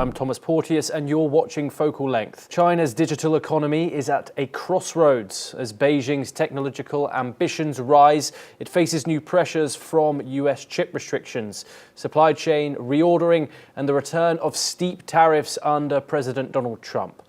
I'm Thomas Porteous and you're watching Focal Length. China's digital economy is at a crossroads. As Beijing's technological ambitions rise, it faces new pressures from US chip restrictions, supply chain reordering and the return of steep tariffs under President Donald Trump.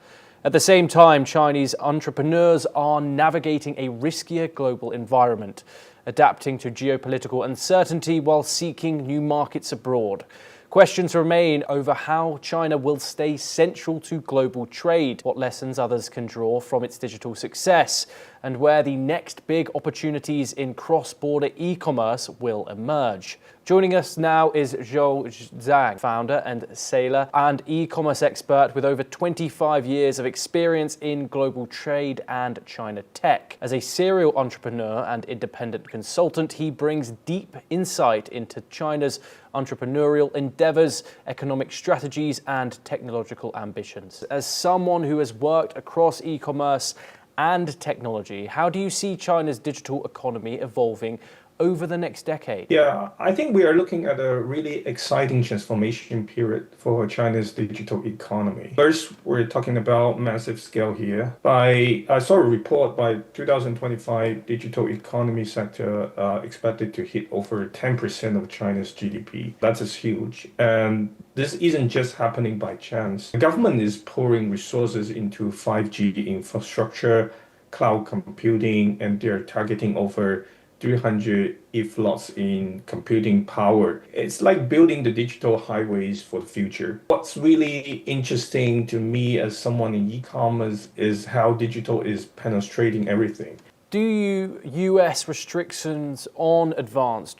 At the same time, Chinese entrepreneurs are navigating a riskier global environment, adapting to geopolitical uncertainty while seeking new markets abroad. Questions remain over how China will stay central to global trade, what lessons others can draw from its digital success, and where the next big opportunities in cross-border e-commerce will emerge. Joining us now is Joe Zhang, founder and sailor and e-commerce expert with over 25 years of experience in global trade and China tech. As a serial entrepreneur and independent consultant, he brings deep insight into China's entrepreneurial endeavors, economic strategies, and technological ambitions. As someone who has worked across e-commerce and technology, how do you see China's digital economy evolving over the next decade? Yeah, I think we are looking at a really exciting transformation period for China's digital economy. First, we're talking about massive scale here. I saw a report by 2025, digital economy sector expected to hit over 10% of China's GDP. That's huge. And this isn't just happening by chance. The government is pouring resources into 5G infrastructure, cloud computing, and they're targeting over 300 EFLOPS in computing power. It's like building the digital highways for the future. What's really interesting to me as someone in e-commerce is how digital is penetrating everything. Do US restrictions on advanced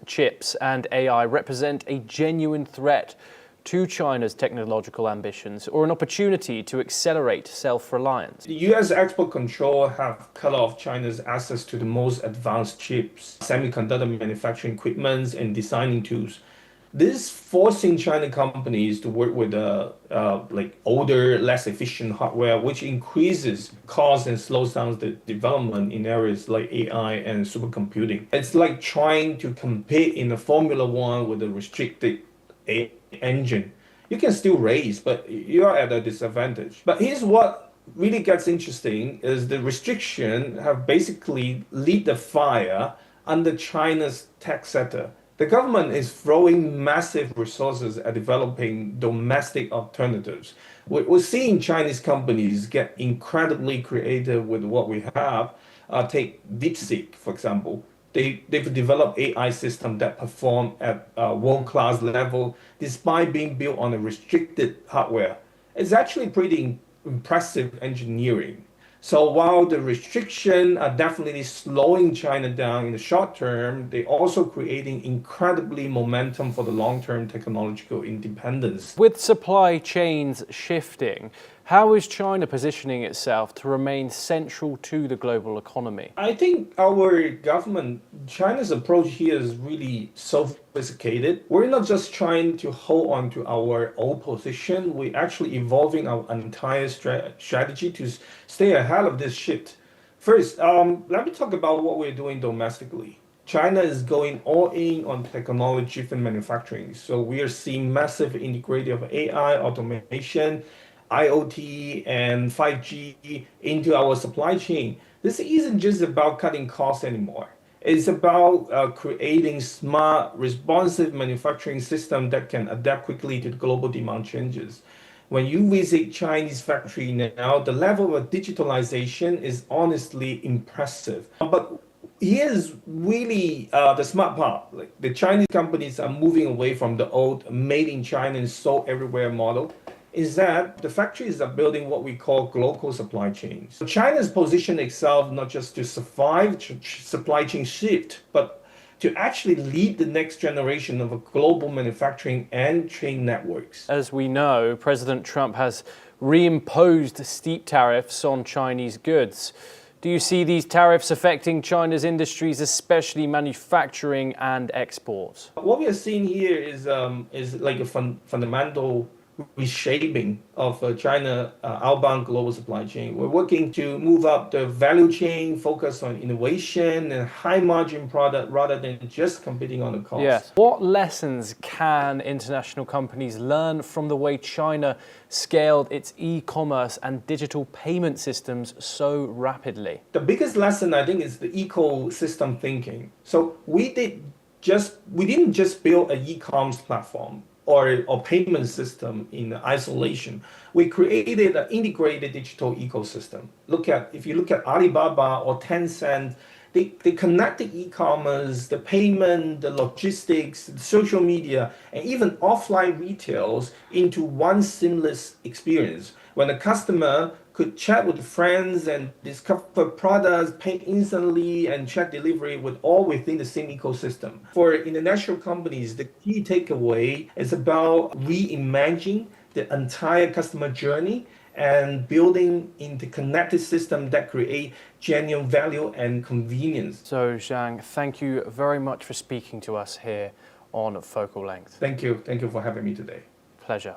chips and AI represent a genuine threat to China's technological ambitions or an opportunity to accelerate self-reliance? The US export control have cut off China's access to the most advanced chips, semiconductor manufacturing equipment, and designing tools. This is forcing China companies to work with older, less efficient hardware, which increases costs and slows down the development in areas like AI and supercomputing. It's like trying to compete in the Formula One with a restricted engine. You can still race, but you are at a disadvantage. But here's what really gets interesting is the restriction have basically lit the fire under China's tech sector. The government is throwing massive resources at developing domestic alternatives. We're seeing Chinese companies get incredibly creative with what we have. Take DeepSeek, for example. They've developed AI systems that perform at a world-class level despite being built on a restricted hardware. It's actually pretty impressive engineering. So while the restrictions are definitely slowing China down in the short term, they're also creating incredibly momentum for the long-term technological independence. With supply chains shifting, how is China positioning itself to remain central to the global economy? I think our government, China's approach here is really sophisticated. We're not just trying to hold on to our old position, we're actually evolving our entire strategy to stay ahead of this shift. First, let me talk about what we're doing domestically. China is going all in on technology-driven manufacturing. So we are seeing massive integration of AI, automation, IoT and 5G into our supply chain. This isn't just about cutting costs anymore. It's about creating smart, responsive manufacturing system that can adapt quickly to the global demand changes. When you visit Chinese factory now, the level of digitalization is honestly impressive. But here's really the smart part. Like the Chinese companies are moving away from the old made in China and sold everywhere model. Is that the factories are building what we call global supply chains. So China's positioned itself not just to survive supply chain shift, but to actually lead the next generation of a global manufacturing and trade networks. As we know, President Trump has reimposed steep tariffs on Chinese goods. Do you see these tariffs affecting China's industries, especially manufacturing and exports? What we are seeing here is like a fundamental reshaping of China outbound global supply chain. We're working to move up the value chain, focus on innovation and high margin product rather than just competing on the cost. Yes. What lessons can international companies learn from the way China scaled its e-commerce and digital payment systems so rapidly? The biggest lesson, I think, is the ecosystem thinking. So we didn't just build an e-commerce platform or payment system in isolation. We created an integrated digital ecosystem. If you look at Alibaba or Tencent, they connected e-commerce, the payment, the logistics, the social media, and even offline retails into one seamless experience. When a customer could chat with friends and discover products, pay instantly, and check delivery with all within the same ecosystem. For international companies, the key takeaway is about reimagining the entire customer journey and building interconnected system that create genuine value and convenience. So Zhang, thank you very much for speaking to us here on Focal Length. Thank you for having me today. Pleasure.